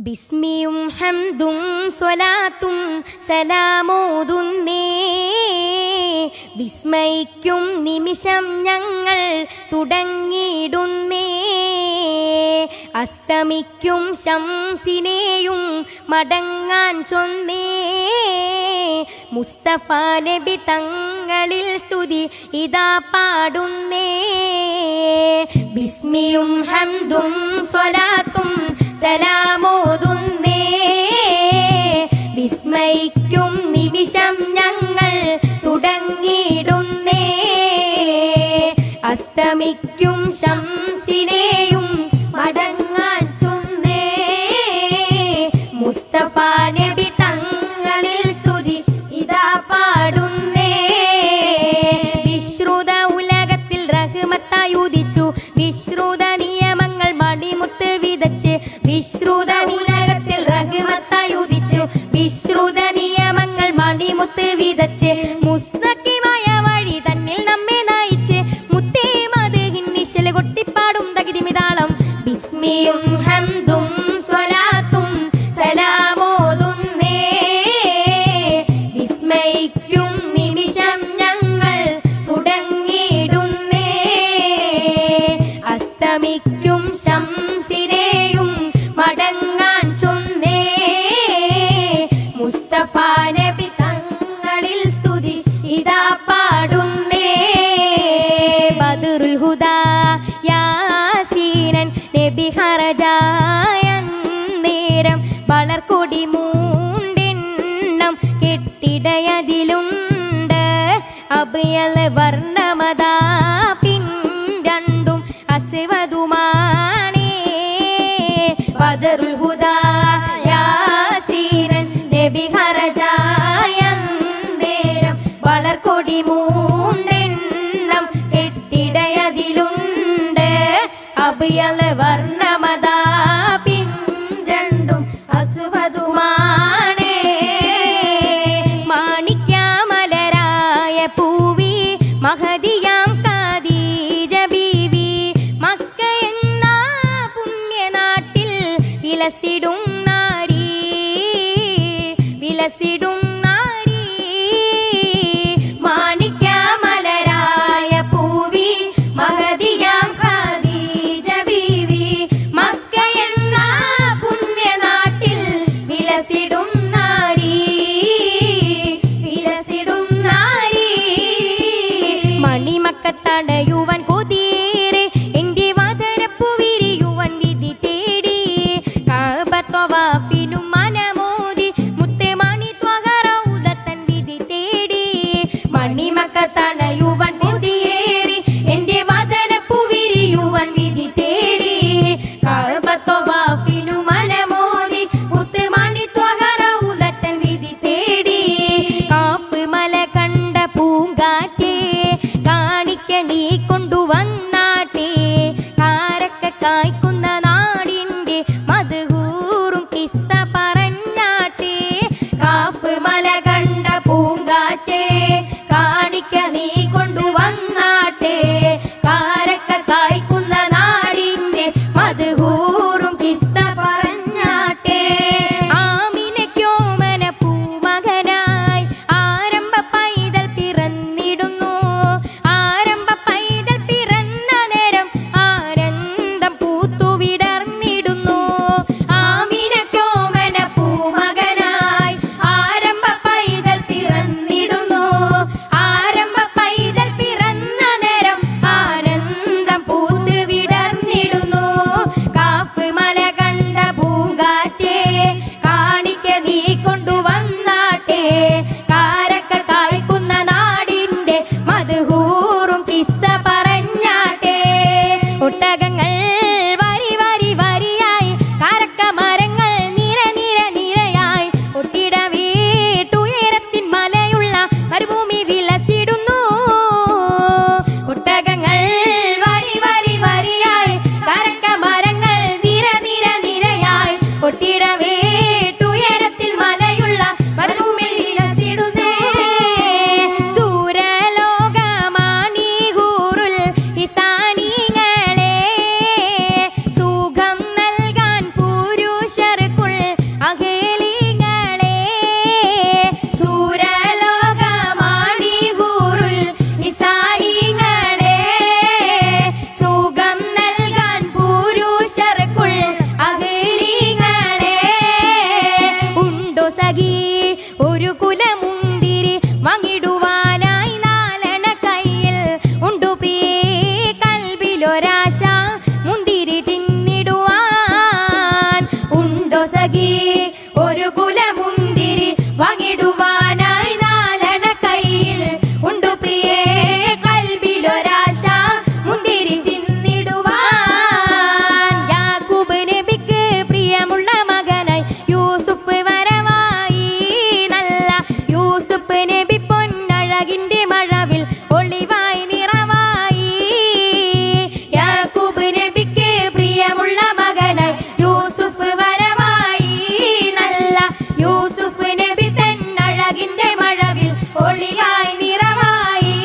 ബിസ്മിയും ഹംദും സ്വലാത്തും സലാമോതുന്നേ, വിസ്മയിക്കും നിമിഷം ഞങ്ങൾ തുടങ്ങിയിടുന്നേ. അസ്തമിക്കും ശംസിനെയും മടങ്ങാൻ ചൊന്നേ, മുസ്തഫ നബി തങ്ങളിൽ സ്തുതി ഇതാ പാടുന്നേ. ബിസ്മിയും ഹംദും സ്വലാത്തും സലാമോതുന്നേ, വിസ്മയിക്കും നിമിഷം ഞങ്ങൾ തുടങ്ങിയിടുന്നേ. അസ്തമിക്കും ശംസിനെയും മടങ്ങാൻ ചൊന്നേ, മുസ്തഫ നബി തങ്ങളിൽ സ്തുതി ഇതാ പാടുന്നേ. വിശ്രുത ഉലകത്തിൽ റഹ്മത്തായി ഉദിച്ചു, വിശ്രുത നിയമങ്ങൾ മണിമുത്ത് വിതച്ച്. വിശ്രുത ഉലകത്തിൽ റഹ്മത്തായി ഉദിച്ചു, വിശ്രുത നിയമങ്ങൾ മണിമുത്ത് വിതച്ച്. മുസ്തഖിമായ വഴി തന്നിൽ നമ്മെ നയിച്ച്, മുത്തേ മദ്ഹിൻ നിശൽ കൊട്ടിപ്പാടും തകിതിമിതാളം. ബിസ്മിയും ഹംദും സ്വലാത്തും സലാമോതുന്നേ, വിസ്മയിക്കും നിമിഷം ഞങ്ങൾ തുടങ്ങിയിടുന്നേ. അസ്തമിക്കും ശംസിനെയും മടങ്ങാൻ ചൊന്നേ, മുസ്തഫ നബി തങ്ങളിൽ സ്തുതി ഇതാ പാടുന്നേ. ബദറുൽ ഹുദാ യാസീനൻ നബി ഹറജായ നേരം, വളർക്കൊടി മൂണ്ടെണ്ണം കെട്ടിടയതിലുണ്ട്. അബയൽ വർണ്ണമതാ പിൻരണ്ടും അസ്വദുമാണേ. ബദറുൽ ഹുദാ യാസീനൻ നബി ഹറജായ നേരം, വളർക്കൊടി മൂണ്ടെണ്ണം കെട്ടിടയതിലുണ്ട്. അബയൽ വർണ്ണമതാ പിൻരണ്ടും അസ്വദുമാണേ. മാണിക്യമലരായ പൂവി മഹദിയാം ഖദീജ ബീവി, മക്ക എന്ന പുണ്യനാട്ടിൽ വിലസിടും നാരി, വിലസിടും നാരി. മാണിക്യമലരായ പൂവി മഹദിയാം ഖദീജ ബീവി, മക്ക എന്ന പുണ്യനാട്ടിൽ വിലസിടും നാരി, വിലസിടും നാരി. മണിമക്കത്തടയുവാൻ കൊതിയേറെ എന്റെ വാതരപ്പു വിരിയുവാൻ വിധി തേടി. കഅബ ത്വവാഫിനും മനമോദി, മുത്തേ മണി ത്വഹറൗദത്തൻ വിധി തേടി. മണിമക്കത്തടയുവാൻ കൊതിയേറി എന്റെ വാതരപ്പു വിരിയുവാൻ വിധി തേടി. കഅബ ത്വവാഫിനും മനമോദി, മുത്തേ മണി ത്വഹറൗദത്തൻ വിധി തേടി. കാഫ് മല കണ്ട പൂങ്കാറ്റേ, കാണിക്ക നീ കൊണ്ടുവന്നാട്ടെ. കാരക്ക കായ്ക്കുന്ന നാടിന്റെ മദ്ഹൂറും കിസ്സ പറഞ്ഞാട്ടെ. കാഫ് മല കണ്ട പൂങ്കാറ്റേ, കാണിക്ക നീ കൊണ്ടുവന്നാട്ടെ. കാരക്ക കായ്ക്കുന്ന നാടിന്റെ മദ്ഹൂറും കിസ്സ പറഞ്ഞാട്ടെ. ആമിനയ്ക്കോമന പൂമകനായി ആരംഭ പൈതൽ പിറന്നിടുന്നു. ആരംഭ പൈതൽ പിറന്ന നേരം ആനന്ദം പൂത്തുവിടർന്നിടുന്നു. ആമിനയ്ക്കോമന പൂമകനായി ആരംഭ പൈതൽ പിറന്നിടുന്നു. ആരംഭ പൈതൽ പിറന്ന നേരം ആനന്ദം പൂത്തുവിടർന്നിടുന്നു. കാഫ് മല കണ്ട പൂങ്കാറ്റേ, കാണിക്ക നീ കൊണ്ടുവന്നാട്ടെ. കാരക്ക കായ്ക്കുന്ന നാടിന്റെ മദ്ഹൂറും കിസ്സ പറഞ്ഞാട്ടെ. ഒട്ടകങ്ങൾ വരി വരി വരിയായി, കാരക്ക മരങ്ങൾ നിര നിര നിരയായി. ഒട്ടിട വീട്ടുയരത്തിൻ മലയുള്ള മരുഭൂമി വിലസിടുന്നു. ഒട്ടകങ്ങൾ വരി വരി വരിയായി, കാരക്ക മരങ്ങൾ നിര നിര നിരയായി. ഒട്ടിട വീട്ടുയരത്തിൽ മലയുള്ള മരുഭൂമി വിലസിടുന്നേ. സൂരലോകമാണീ ഹൂറുൽ ഹിസാനിങ്ങളെ, സുഖം നൽകാൻ പുരുഷർക്കുള്ള സഖി ഒരു കുലമുന്തിരി വാങ്ങിടുവാനായി നാലണ കയ്യിൽ ഉണ്ടു പ്രിയേ കൽബിലൊരാശ മുന്തിരി തിന്നിടുവാൻ. യാക്കൂബ് നബിക്ക് പ്രിയമുള്ള മകനായി യൂസുഫ് വരവായി. നല്ല യൂസുഫ് നബി പൊന്നഴകിന്റെ മഴവിൽ ഒളിവായി നിറവായി. യാക്കൂബ് നബിക്ക് പ്രിയമുള്ള മകനായി യൂസുഫ് വരവായി. നല്ല യൂസുഫ് നബി തന്നഴകിന്റെ മഴവിൽ ഒളിയായി നിറവായി.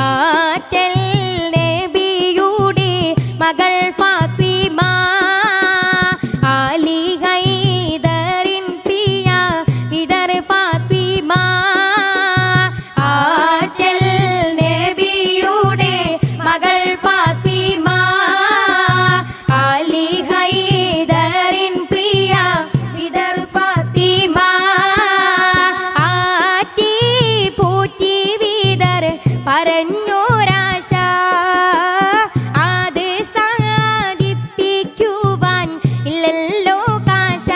ആറ്റൽ നബിയുടെ മകൾ ഫാത്തിമ ആലി ഹൈദറിൻ പ്രിയ വിതർ ഫാത്തിമ. ആറ്റൽ നബിയുടെ മകൾ ഫാത്തിമ ആലി ഹൈദറിൻ പ്രിയ വിതർ ഫാത്തിമ. ആറ്റി പൂറ്റി വിതർ പറഞ്ഞോരാശ അത് സാധിപ്പിക്കുവാൻ ഇല്ലല്ലോ കാശ.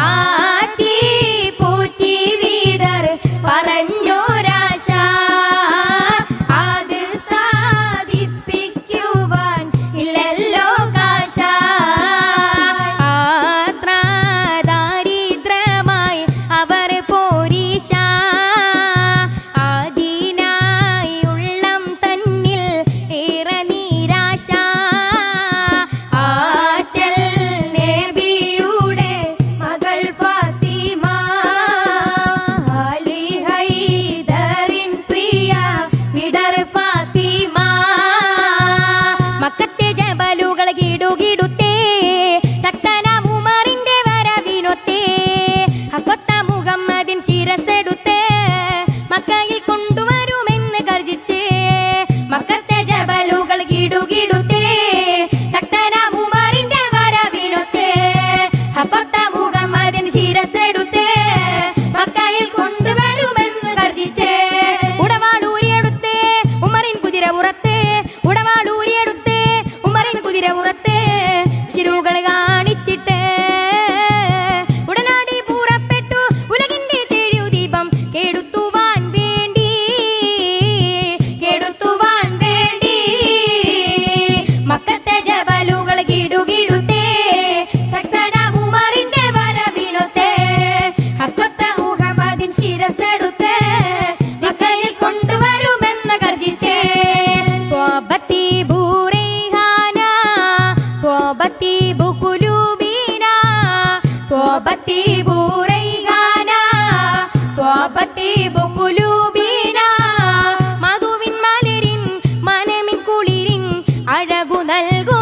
ആറ്റി പൂറ്റി വിതർ പറഞ്ഞോരാശ അത് സാധിപ്പിക്കുവാൻ ഇല്ലല്ലോ കാശ. ആത്ര ദാരിദ്ര്യമായി അവർ പോരീശ അതിനായി ഉള്ളം തന്നിൽ ഏറെ നിരാശ. ആറ്റൽ നബിയുടെ മകൾ ഫാത്തിമ ആലി ഹൈദറിൻ പ്രിയ വിടർ ഫാത്തിമ. മക്കത്തെ ജബലുകൾ കിടുകിടുത്തേ ശക്തന ഉമറിന്റെ വരവിനൊത്തേ. ഹക്കൊത്ത മുഹമ്മദിൻ ശിരസെടുത്തേ മക്കയിൽ കൊണ്ടുവരുമെന്ന് ഗർജിച്ച്. മക്കത്തെ ജബലുകൾ കിടുകിടുത്തേ ശക്തന ഉമറിന്റെ വരവിനൊത്തേ. ഹക്കൊത്ത മുഹമ്മദിൻ ശിരസെടുത്തേ മക്കയിൽ കൊണ്ടുവരുമെന്ന് ഗർജിച്ച്. ഉടവാളൂരിയെടുത്തേ ഉമറിൻ കുതിര പുറത്തേ. ഉടവാളൂരിയെടുത്തേ ഉമറിൻ കുതിര പുറത്തേ. ശിരുകൾ കാണിച്ചിട്ട് ഉടനാടി പുറപ്പെട്ടു ഉലകിന്റെ തെളിയു ദീപം കെടുത്തുവാൻ വേണ്ടി. കെടുത്തുവാൻ വേണ്ടി മക്കത്തെ ജബലുകൾ കിടുകിടുത്തേ ശക്തന ഉമറിന്റെ വരവിനൊത്തേ. ഹക്കൊത്ത മുഹമ്മദിൻ ശിരസെടുത്തേ മക്കയിൽ കൊണ്ടുവരുമെന്ന് ഗർജിച്ചേ. ത്വബത്തി ബുറൈഹാന ത്വബത്തി ബുഖുലൂബിന ത്വബത്തി ബുറൈഹാന ത്വബത്തി ബുഖുലൂബിന. മധുവിൻ മലരിൻ മനമിൻ കുളിരിൻ അഴകു നൽകു